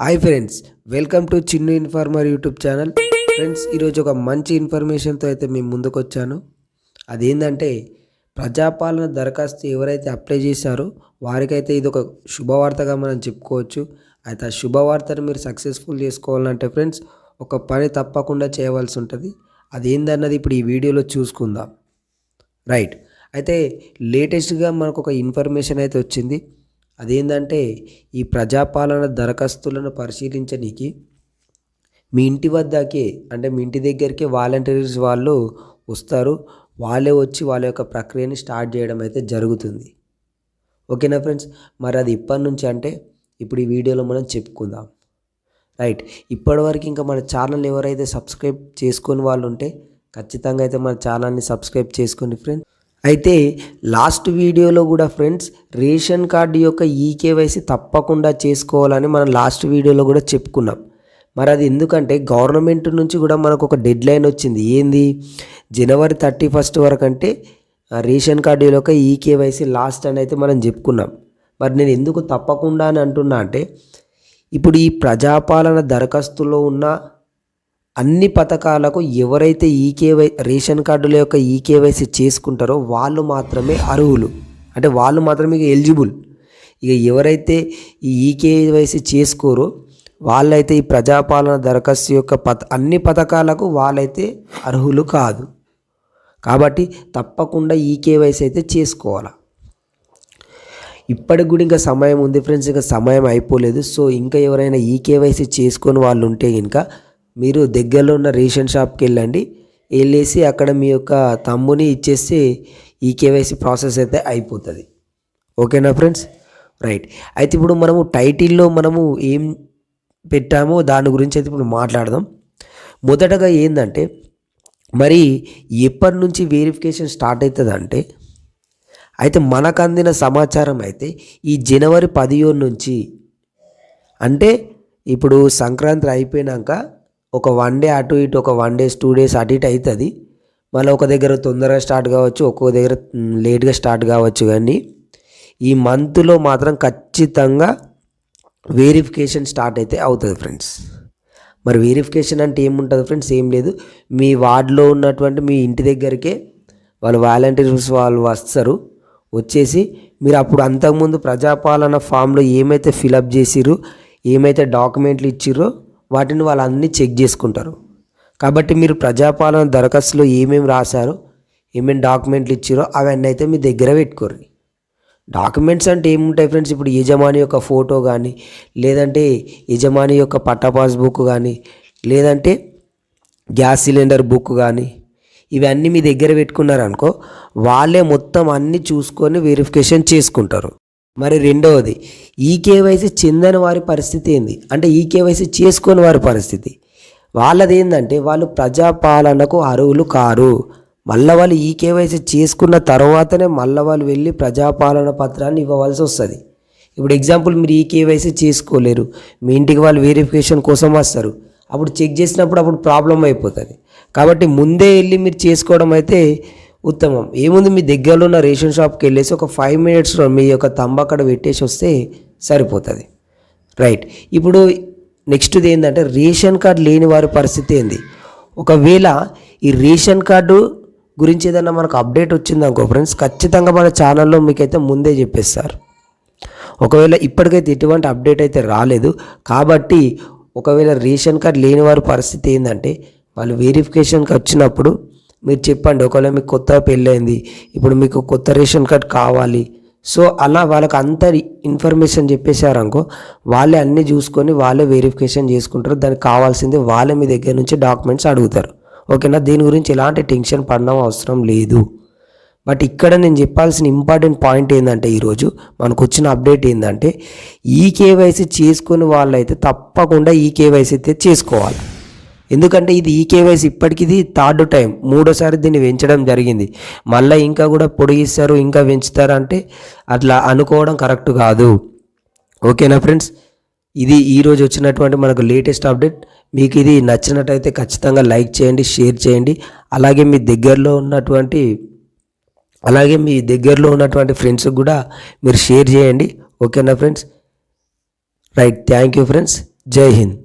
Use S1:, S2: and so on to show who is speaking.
S1: Hi friends, welcome to Chinnu informer YouTube channel. Friends, ఈరోజు ఒక మంచి ఇన్ఫర్మేషన్తో అయితే మేము ముందుకు వచ్చాను. అదేంటంటే ప్రజాపాలన దరఖాస్తు ఎవరైతే అప్లై చేశారో వారికైతే ఇది ఒక శుభవార్తగా మనం చెప్పుకోవచ్చు. అయితే ఆ శుభవార్తను మీరు సక్సెస్ఫుల్ చేసుకోవాలంటే ఫ్రెండ్స్ ఒక పని తప్పకుండా చేయవలసి ఉంటుంది. అదేందన్నది ఇప్పుడు ఈ వీడియోలో చూసుకుందాం. రైట్, అయితే లేటెస్ట్గా మనకు ఒక ఇన్ఫర్మేషన్ అయితే వచ్చింది. అదేంటంటే ఈ ప్రజాపాలన దరఖాస్తులను పరిశీలించడానికి మీ ఇంటి వద్దకే, అంటే మీ ఇంటి దగ్గరికి వాలంటీర్స్ వాళ్ళు వస్తారు. వాళ్ళే వచ్చి వాళ్ళ యొక్క ప్రక్రియని స్టార్ట్ చేయడం అయితే జరుగుతుంది. ఓకేనా ఫ్రెండ్స్, మరి అది ఇప్పటి నుంచి అంటే ఇప్పుడు ఈ వీడియోలో మనం చెప్పుకుందాం. రైట్, ఇప్పటివరకు ఇంకా మన ఛానల్ ఎవరైతే సబ్స్క్రైబ్ చేసుకొని వాళ్ళు ఉంటే ఖచ్చితంగా అయితే మన ఛానల్ని సబ్స్క్రైబ్ చేసుకోండి ఫ్రెండ్స్. అయితే లాస్ట్ వీడియోలో కూడా ఫ్రెండ్స్ రేషన్ కార్డు యొక్క ఈకేవైసీ తప్పకుండా చేసుకోవాలని మనం లాస్ట్ వీడియోలో కూడా చెప్పుకున్నాం. మరి అది ఎందుకంటే గవర్నమెంట్ నుంచి కూడా మనకు ఒక డెడ్ లైన్ వచ్చింది. ఏంది, జనవరి 31 వరకు అంటే రేషన్ కార్డు యొక్క ఈకేవైసీ లాస్ట్ అని అయితే మనం చెప్పుకున్నాం. మరి నేను ఎందుకు తప్పకుండా అని అంటున్నా అంటే ఇప్పుడు ఈ ప్రజాపాలన దరఖాస్తులో ఉన్న అన్ని పథకాలకు ఎవరైతే రేషన్ కార్డుల యొక్క ఈకేవైసీ చేసుకుంటారో వాళ్ళు మాత్రమే అర్హులు, అంటే వాళ్ళు మాత్రమే ఎలిజిబుల్. ఇక ఎవరైతే ఈ ఈకేవైసీ చేసుకోరో వాళ్ళైతే ఈ ప్రజాపాలన దరఖాస్తు యొక్క అన్ని పథకాలకు వాళ్ళైతే అర్హులు కాదు. కాబట్టి తప్పకుండా ఈకేవైసీ అయితే చేసుకోవాలి. ఇప్పటికి కూడా ఇంకా సమయం ఉంది ఫ్రెండ్స్, ఇంకా సమయం అయిపోలేదు. సో ఇంకా ఎవరైనా ఈకేవైసీ చేసుకొని వాళ్ళు ఉంటే ఇంకా మీరు దగ్గరలో ఉన్న రేషన్ షాప్కి వెళ్ళేసి అక్కడ మీ యొక్క తమ్ముని ఇచ్చేస్తే ఈ కేవైసీ ప్రాసెస్ అయితే అయిపోతుంది. ఓకేనా ఫ్రెండ్స్? రైట్, అయితే ఇప్పుడు మనము టైటిల్లో మనము ఏం పెట్టామో దాని గురించి అయితే ఇప్పుడు మాట్లాడదాం. మొదటగా ఏంటంటే మరి ఎప్పటి నుంచి వెరిఫికేషన్ స్టార్ట్ అవుతుంది అంటే, అయితే మనకు అందిన సమాచారం అయితే ఈ జనవరి 15 నుంచి, అంటే ఇప్పుడు సంక్రాంతి అయిపోయినాక ఒక 1 డే అటు ఇటు, ఒక 1 డేస్ 2 డేస్ అటు ఇటు అవుతుంది. మళ్ళీ ఒక దగ్గర తొందరగా స్టార్ట్ కావచ్చు, ఒక్కో దగ్గర లేట్గా స్టార్ట్ కావచ్చు. కానీ ఈ మంత్లో మాత్రం ఖచ్చితంగా వెరిఫికేషన్ స్టార్ట్ అయితే అవుతుంది ఫ్రెండ్స్. మరి వెరిఫికేషన్ అంటే ఏముంటుంది ఫ్రెండ్స్? ఏం లేదు, మీ వార్డులో ఉన్నటువంటి మీ ఇంటి దగ్గరికే వాళ్ళు వాలంటీర్స్ వాళ్ళు వస్తారు. వచ్చేసి మీరు అప్పుడు అంతకుముందు ప్రజాపాలన ఫామ్లో ఏమైతే ఫిలప్ చేసిరో, ఏమైతే డాక్యుమెంట్లు ఇచ్చిరో వాటిని వాళ్ళన్నీ చెక్ చేసుకుంటారు. కాబట్టి మీరు ప్రజాపాలన దరఖాస్తులో ఏమేమి రాశారో, ఏమేమి డాక్యుమెంట్లు ఇచ్చారో అవన్నీ అయితే మీ దగ్గర పెట్టుకోరు. డాక్యుమెంట్స్ అంటే ఏముంటాయి ఫ్రెండ్స్? ఇప్పుడు యజమాని యొక్క ఫోటో కానీ, లేదంటే యజమాని యొక్క పట్టా పాస్బుక్ కానీ, లేదంటే గ్యాస్ సిలిండర్ బుక్ కానీ, ఇవన్నీ మీ దగ్గర పెట్టుకున్నారనుకో వాళ్ళే మొత్తం అన్నీ చూసుకొని వెరిఫికేషన్ చేసుకుంటారు. మరి రెండవది, ఈకేవైసీ చెందని వారి పరిస్థితి ఏంది అంటే ఈకేవైసీ చేసుకొని వారి పరిస్థితి వాళ్ళది ఏంటంటే వాళ్ళు ప్రజాపాలనకు అర్హులు కారు. మళ్ళీ వాళ్ళు ఈకేవైసీ చేసుకున్న తర్వాతనే మళ్ళీ వాళ్ళు వెళ్ళి ప్రజాపాలన పత్రాన్ని ఇవ్వవలసి వస్తుంది. ఇప్పుడు ఎగ్జాంపుల్, మీరు ఈకేవైసీ చేసుకోలేరు, మీ ఇంటికి వాళ్ళు వెరిఫికేషన్ కోసం వస్తారు, అప్పుడు చెక్ చేసినప్పుడు అప్పుడు ప్రాబ్లం అయిపోతుంది. కాబట్టి ముందే వెళ్ళి మీరు చేసుకోవడం అయితే ఉత్తమం. ఏముంది, మీ దగ్గరలో ఉన్న రేషన్ షాప్కి వెళ్ళేసి ఒక 5 మినిట్స్లో మీ యొక్క తంబ అక్కడ పెట్టేసి వస్తే సరిపోతుంది. రైట్, ఇప్పుడు నెక్స్ట్ది ఏంటంటే రేషన్ కార్డు లేని వారి పరిస్థితి ఏంది? ఒకవేళ ఈ రేషన్ కార్డు గురించి ఏదైనా మనకు అప్డేట్ వచ్చిందనుకో ఫ్రెండ్స్, ఖచ్చితంగా మన ఛానల్లో మీకైతే ముందే చెప్పేస్తారు. ఒకవేళ ఇప్పటికైతే ఎటువంటి అప్డేట్ అయితే రాలేదు. కాబట్టి ఒకవేళ రేషన్ కార్డు లేని వారి పరిస్థితి ఏంటంటే వాళ్ళు వెరిఫికేషన్కి వచ్చినప్పుడు మీరు చెప్పండి. ఒకవేళ మీకు కొత్త పెళ్ళైంది, ఇప్పుడు మీకు కొత్త రేషన్ కార్డ్ కావాలి, సో అలా వాళ్ళకి అంత ఇన్ఫర్మేషన్ చెప్పేశారనుకో వాళ్ళే అన్నీ చూసుకొని వాళ్ళే వెరిఫికేషన్ చేసుకుంటారు. దానికి కావాల్సింది వాళ్ళే మీ దగ్గర నుంచి డాక్యుమెంట్స్ అడుగుతారు. ఓకేనా? దీని గురించి ఎలాంటి టెన్షన్ పడడం అవసరం లేదు. బట్ ఇక్కడ నేను చెప్పాల్సిన ఇంపార్టెంట్ పాయింట్ ఏంటంటే ఈరోజు మనకు వచ్చిన అప్డేట్ ఏంటంటే ఈకేవైసీ చేసుకుని వాళ్ళైతే తప్పకుండా ఈకేవైసీ అయితే చేసుకోవాలి. ఎందుకంటే ఇది ఈకేవైసీ ఇప్పటికి 3rd టైం, 3వసారి దీన్ని పెంచడం జరిగింది. మళ్ళీ ఇంకా కూడా పొడిగిస్తారు, ఇంకా పెంచుతారు అంటే అట్లా అనుకోవడం కరెక్ట్ కాదు. ఓకేనా ఫ్రెండ్స్? ఇది ఈరోజు వచ్చినటువంటి మనకు లేటెస్ట్ అప్డేట్. మీకు ఇది నచ్చినట్టయితే ఖచ్చితంగా లైక్ చేయండి, షేర్ చేయండి. అలాగే మీ దగ్గరలో ఉన్నటువంటి ఫ్రెండ్స్కి కూడా మీరు షేర్ చేయండి. ఓకేనా friends? Right, thank you friends. జై హింద్.